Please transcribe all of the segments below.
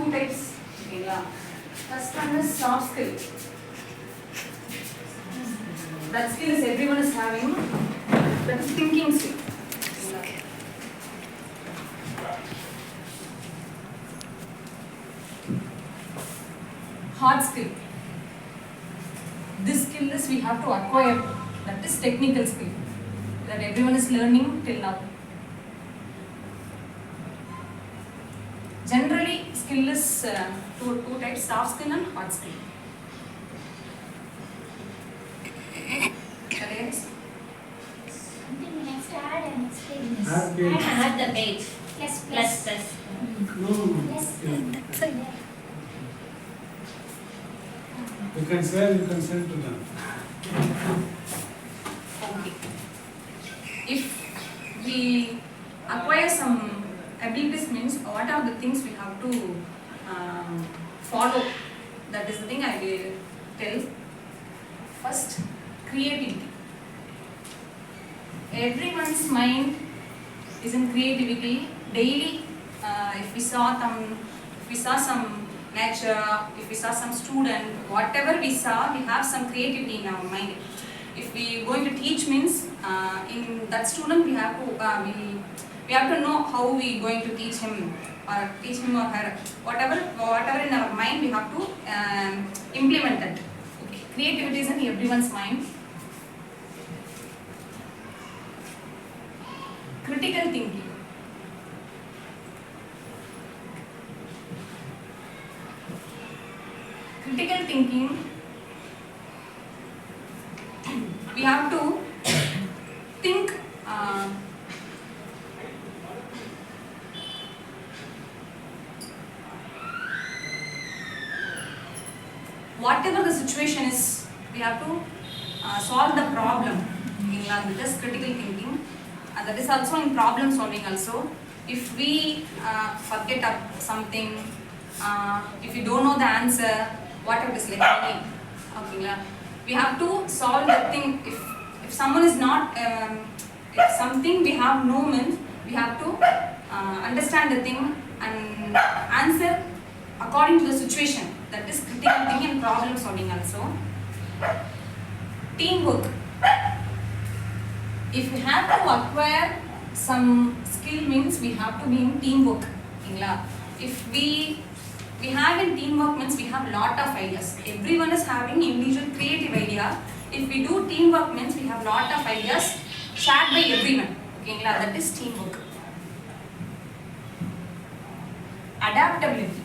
two types. First one is soft skill. That skill is everyone is having. That is thinking skill. Hard skill. This skill is we have to acquire. That is technical skill. That everyone is learning till now. Generally, skill is two types: soft skill and hard skill. Something next add and explain this. Add the page. Plus. Plus. Plus. That's it. You can send to them. Okay. If we acquire some abilities, means what are the things we have to follow? That is the thing I will tell. First, creativity. Everyone's mind is in creativity. Daily, if we saw some nature, if we saw some student, whatever we saw, we have some creativity in our mind. If we going to teach, means in that student we have to know how we going to teach him or her. Whatever in our mind, we have to implement it. Okay. Creativity is in everyone's mind. Critical thinking. Critical thinking, we have to think whatever the situation is, we have to solve the problem. That is critical thinking. That is also in problem solving also. If we forget up something, if you don't know the answer, whatever it is like, okay, we have to solve the thing. If someone is not, if something we have no means, we have to understand the thing and answer according to the situation. That is critical thinking and problem solving also. Teamwork. If we have to acquire some skill, means we have to be in teamwork. If we have in teamwork, means we have lot of ideas. Everyone is having individual creative idea. If we do teamwork, means we have lot of ideas shared by everyone. That is teamwork. Adaptability.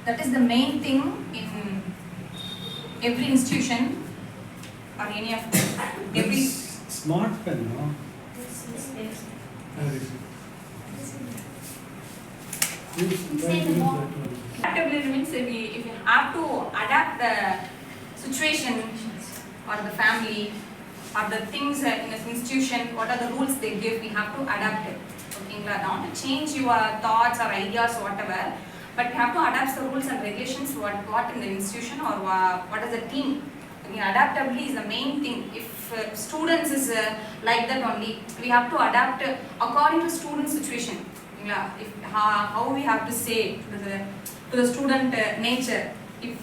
That is the main thing in every institution or any of every Smart pen, no? Adaptability means if you have to adapt the situation or the family or the things in an institution, what are the rules they give, we have to adapt it. Not to change your thoughts or ideas or whatever, but you have to adapt the rules and regulations what in the institution or what is the team. Adaptability is the main thing. If students is like that only, we have to adapt according to student situation. If how we have to say to the student nature. If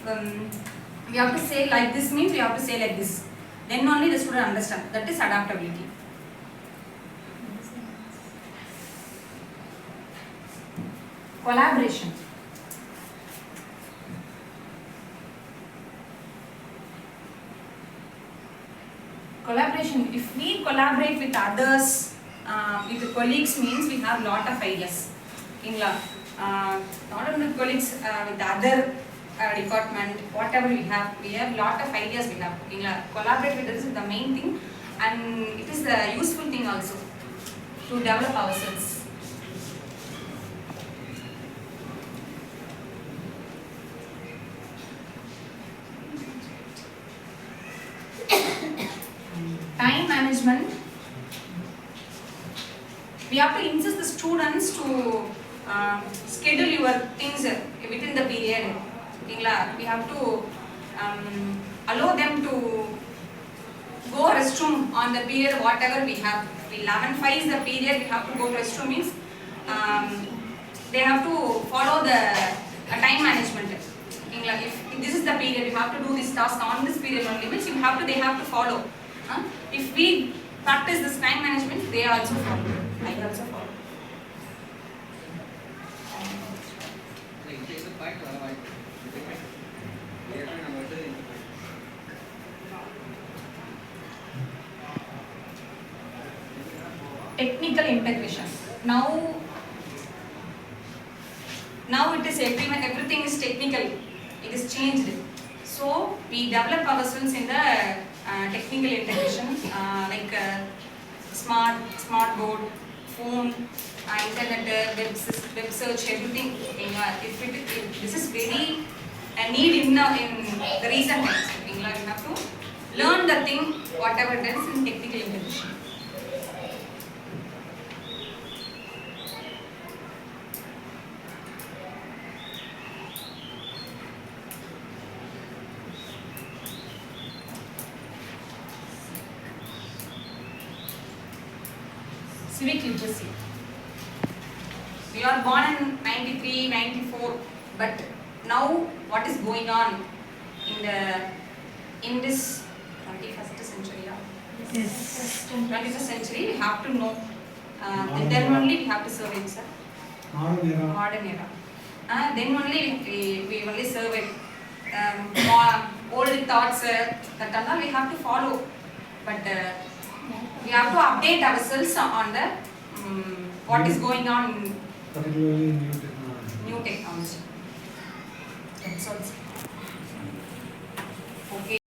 we have to say like this, means we have to say like this. Then only the student understand. That is adaptability. Collaboration. Collaboration. If we collaborate with others, with the colleagues, means we have lot of ideas. Not only colleagues, with the other department, whatever we have lot of ideas we have. Collaborate with us is the main thing, and it is the useful thing also to develop ourselves. Time management. We have to insist the students to schedule your things within the period. We have to allow them to go restroom on the period whatever we have. 11:05 is the period we have to go restroom, means they have to follow the time management. If this is the period, you have to do this task on this period only, which they have to follow. If we practice this time management, they also follow. I also follow. Technical integration. Now it is everything is technical. It is changed. So we develop ourselves in the technical integration, like smart board, phone, internet, web search, everything. This is very a need in the recent times. You have to learn the thing whatever it is in technical integration. Civic literacy. We are born in 93, 94, but now what is going on in this 21st century? Yes. 21st century, we have to know. Then only we have to serve it, sir. Modern era. Then only we only serve it. Old thoughts that all we have to follow, but we have to update ourselves on the what is going on. Particularly new technology. New technology. That's also.